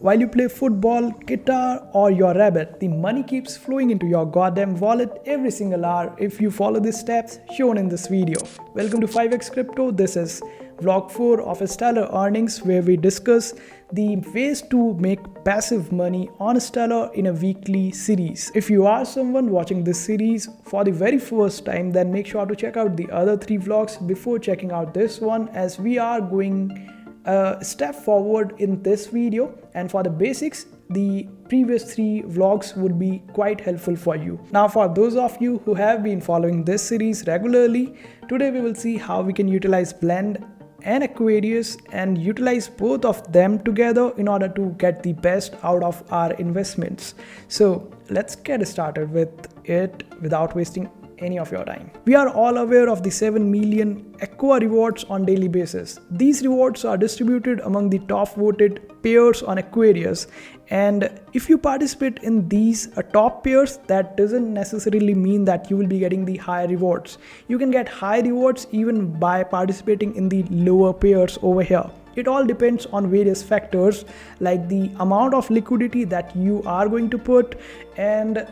While you play football, guitar, or your rabbit, the money keeps flowing into your goddamn wallet every single hour if you follow the steps shown in this video. Welcome to 5x Crypto. This is vlog 4 of Stellar Earnings, where we discuss the ways to make passive money on Stellar in a weekly series. If you are someone watching this series for the very first time, then make sure to check out the other 3 vlogs before checking out this one, as we are going a step forward in this video, and for the basics the previous 3 vlogs would be quite helpful for you. Now, for those of you who have been following this series regularly, today we will see how we can utilize Blend and Aquarius and utilize both of them together in order to get the best out of our investments. So let's get started with it without wasting any of your time. We are all aware of the 7 million Aqua rewards on daily basis. These rewards are distributed among the top voted pairs on Aquarius, and if you participate in these top pairs, that doesn't necessarily mean that you will be getting the high rewards. You can get high rewards even by participating in the lower pairs over here. It all depends on various factors like the amount of liquidity that you are going to put, and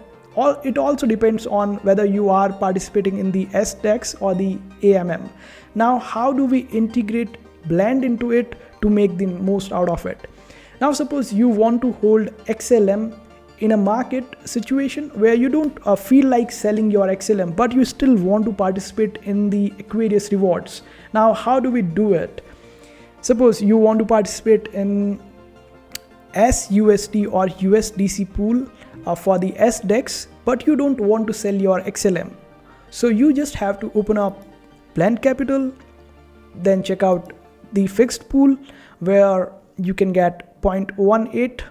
it also depends on whether you are participating in the SDEX or the AMM. Now, how do we integrate Blend into it to make the most out of it? Now, suppose you want to hold XLM in a market situation where you don't feel like selling your XLM, but you still want to participate in the Aquarius rewards. Now, how do we do it? Suppose you want to participate in SUSD or USDC pool for the SDEX, but you don't want to sell your XLM. So you just have to open up Blend Capital, then check out the fixed pool where you can get 0.18%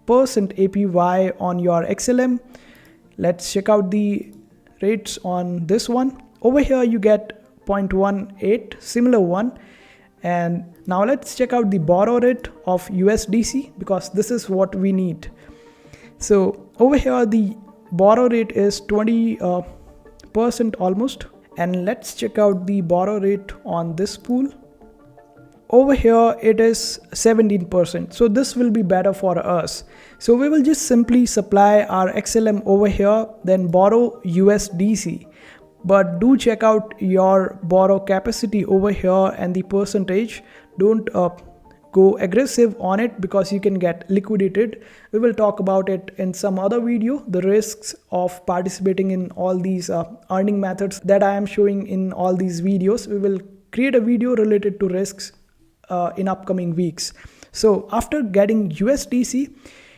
APY on your XLM. Let's check out the rates on this one. Over here you get 0.18, similar one. And now let's check out the borrow rate of USDC, because this is what we need. So over here the borrow rate is 20% almost, and let's check out the borrow rate on this pool. Over here it is 17%, so this will be better for us. So we will just simply supply our XLM over here, then borrow USDC. But do check out your borrow capacity over here and the percentage. Don't go aggressive on it because you can get liquidated. We will talk about it in some other video, the risks of participating in all these earning methods that I am showing in all these videos. We will create a video related to risks in upcoming weeks. So after getting USDC,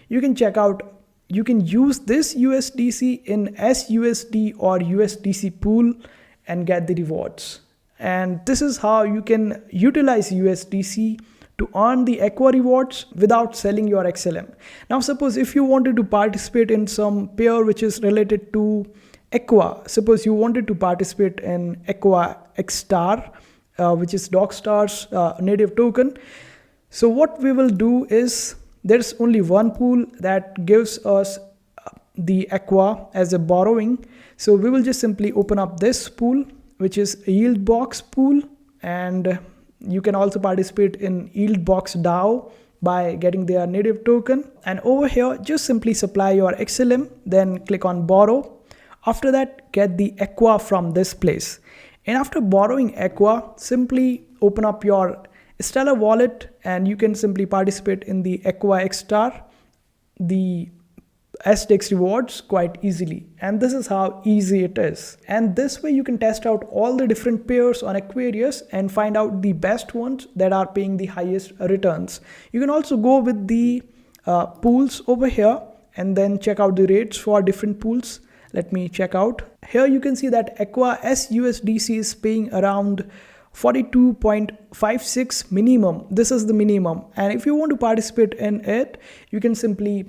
you can check out, you can use this USDC in SUSD or USDC pool and get the rewards. And this is how you can utilize USDC to earn the Aqua rewards without selling your XLM. Now, suppose if you wanted to participate in some pair which is related to Aqua, suppose you wanted to participate in Aqua XStar, which is Dogstar's native token. So what we will do is, there's only one pool that gives us the Aqua as a borrowing. So we will just simply open up this pool, which is a yield box pool, and you can also participate in yield box DAO by getting their native token. And over here just simply supply your XLM, then click on borrow. After that, get the Aqua from this place, and after borrowing Aqua, simply open up your Stellar wallet and you can simply participate in the Aqua XStar, the SDEX rewards, quite easily. And this is how easy it is. And this way you can test out all the different pairs on Aquarius and find out the best ones that are paying the highest returns. You can also go with the pools over here and then check out the rates for different pools. Let me check out. Here you can see that Aqua SUSDC is paying around 42.56 minimum. This is the minimum, and if you want to participate in it, you can simply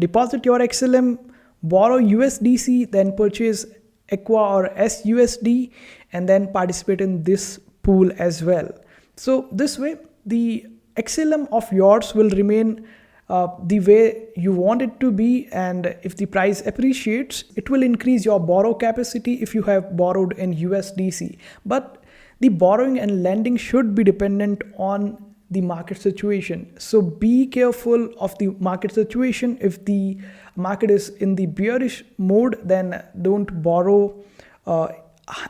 deposit your XLM, borrow USDC, then purchase Aqua or SUSD, and then participate in this pool as well. So this way the XLM of yours will remain the way you want it to be, and if the price appreciates, it will increase your borrow capacity if you have borrowed in USDC. But the borrowing and lending should be dependent on the market situation. So be careful of the market situation. If the market is in the bearish mode, then don't borrow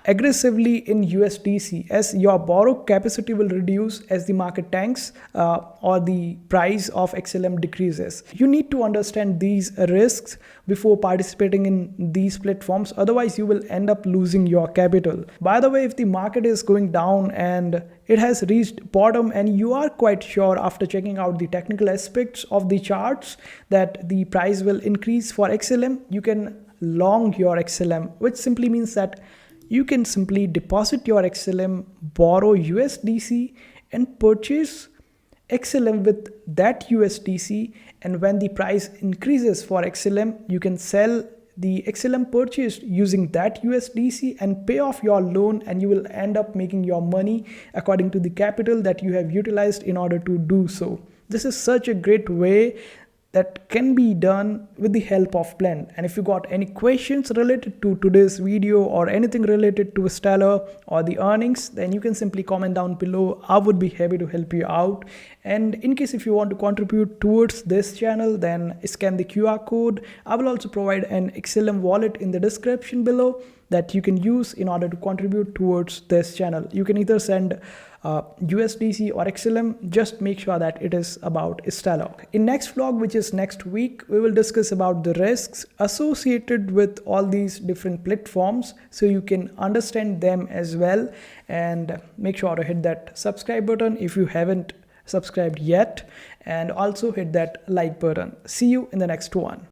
aggressively in USDC, as your borrow capacity will reduce as the market tanks or the price of XLM decreases. You need to understand these risks before participating in these platforms, otherwise you will end up losing your capital. By the way, if the market is going down and it has reached bottom and you are quite sure after checking out the technical aspects of the charts that the price will increase for XLM, you can long your XLM, which simply means that you can simply deposit your XLM, borrow USDC and purchase XLM with that USDC, and when the price increases for XLM, you can sell the XLM purchased using that USDC and pay off your loan, and you will end up making your money according to the capital that you have utilized in order to do so. This is such a great way that can be done with the help of Blend. And if you got any questions related to today's video or anything related to Stellar or the earnings, then you can simply comment down below. I would be happy to help you out. And in case if you want to contribute towards this channel, then scan the QR code. I will also provide an XLM wallet in the description below that you can use in order to contribute towards this channel. You can either send USDC or XLM, just make sure that it is about Stellar. In next vlog, which is next week, we will discuss about the risks associated with all these different platforms so you can understand them as well. And make sure to hit that subscribe button if you haven't subscribed yet, and also hit that like button. See you in the next one.